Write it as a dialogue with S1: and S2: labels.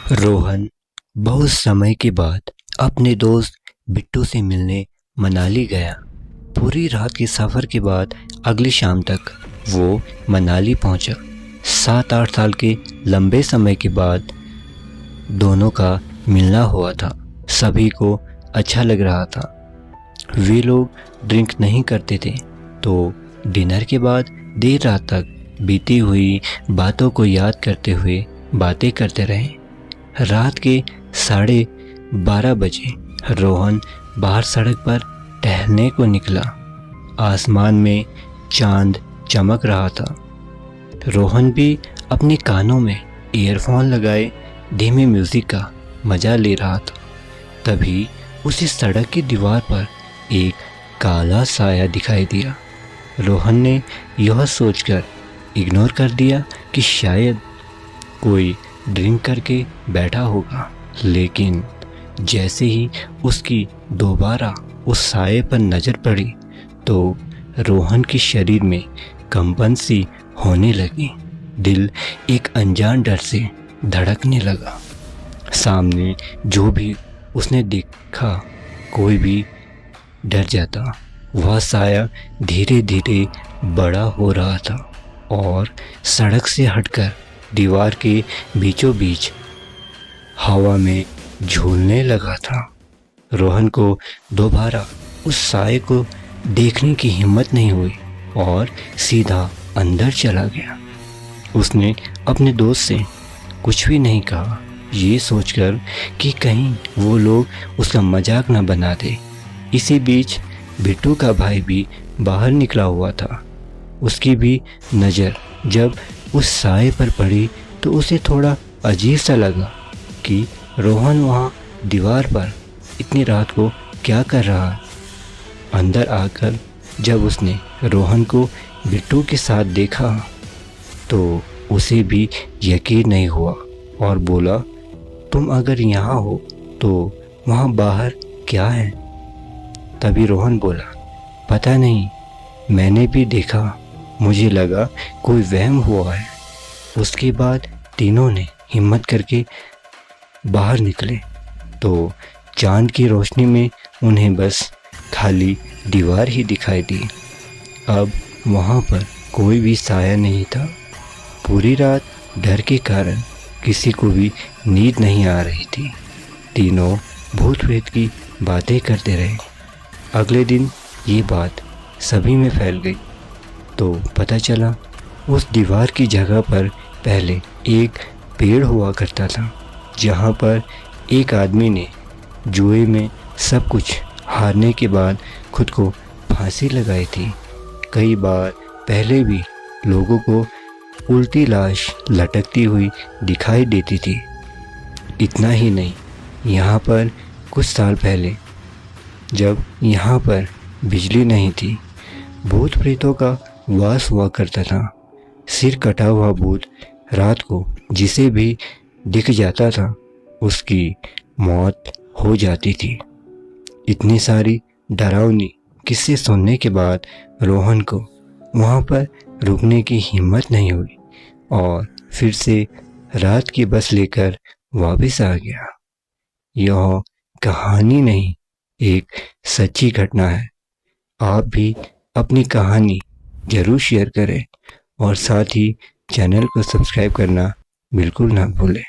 S1: रोहन बहुत समय के बाद अपने दोस्त बिट्टू से मिलने मनाली गया। पूरी रात के सफ़र के बाद अगली शाम तक वो मनाली पहुंचा। 7-8 साल के लंबे समय के बाद दोनों का मिलना हुआ था। सभी को अच्छा लग रहा था। वे लोग ड्रिंक नहीं करते थे तो डिनर के बाद देर रात तक बीती हुई बातों को याद करते हुए बातें करते रहे। रात के 12:30 बजे रोहन बाहर सड़क पर टहलने को निकला। आसमान में चांद चमक रहा था। रोहन भी अपने कानों में ईयरफोन लगाए धीमे म्यूजिक का मजा ले रहा था। तभी उसे सड़क की दीवार पर एक काला साया दिखाई दिया। रोहन ने यह सोचकर इग्नोर कर दिया कि शायद कोई ड्रिंक करके बैठा होगा, लेकिन जैसे ही उसकी दोबारा उस साये पर नज़र पड़ी तो रोहन के शरीर में कंपन सी होने लगी। दिल एक अनजान डर से धड़कने लगा। सामने जो भी उसने देखा, कोई भी डर जाता। वह साया धीरे धीरे बड़ा हो रहा था और सड़क से हटकर दीवार के बीचों बीच हवा में झूलने लगा था। रोहन को दोबारा उस साये को देखने की हिम्मत नहीं हुई और सीधा अंदर चला गया। उसने अपने दोस्त से कुछ भी नहीं कहा, ये सोचकर कि कहीं वो लोग उसका मजाक न बना दे। इसी बीच बिट्टू का भाई भी बाहर निकला हुआ था। उसकी भी नज़र जब उस साये पर पड़ी तो उसे थोड़ा अजीब सा लगा कि रोहन वहाँ दीवार पर इतनी रात को क्या कर रहा है। अंदर आकर जब उसने रोहन को बिट्टू के साथ देखा तो उसे भी यकीन नहीं हुआ और बोला, तुम अगर यहाँ हो तो वहाँ बाहर क्या है? तभी रोहन बोला, पता नहीं, मैंने भी देखा, मुझे लगा कोई वहम हुआ है। उसके बाद तीनों ने हिम्मत करके बाहर निकले तो चांद की रोशनी में उन्हें बस खाली दीवार ही दिखाई दी। अब वहाँ पर कोई भी साया नहीं था। पूरी रात डर के कारण किसी को भी नींद नहीं आ रही थी। तीनों भूत प्रेत की बातें करते रहे। अगले दिन ये बात सभी में फैल गई तो पता चला उस दीवार की जगह पर पहले एक पेड़ हुआ करता था, जहाँ पर एक आदमी ने जुए में सब कुछ हारने के बाद खुद को फांसी लगाई थी। कई बार पहले भी लोगों को उल्टी लाश लटकती हुई दिखाई देती थी। इतना ही नहीं, यहाँ पर कुछ साल पहले जब यहाँ पर बिजली नहीं थी, भूत प्रेतों का वास हुआ करता था। सिर कटा हुआ भूत रात को जिसे भी दिख जाता था उसकी मौत हो जाती थी। इतनी सारी डरावनी किस्से सुनने के बाद रोहन को वहाँ पर रुकने की हिम्मत नहीं हुई और फिर से रात की बस लेकर वापस आ गया। यह कहानी नहीं, एक सच्ची घटना है। आप भी अपनी कहानी ज़रूर शेयर करें और साथ ही चैनल को सब्सक्राइब करना बिल्कुल ना भूलें।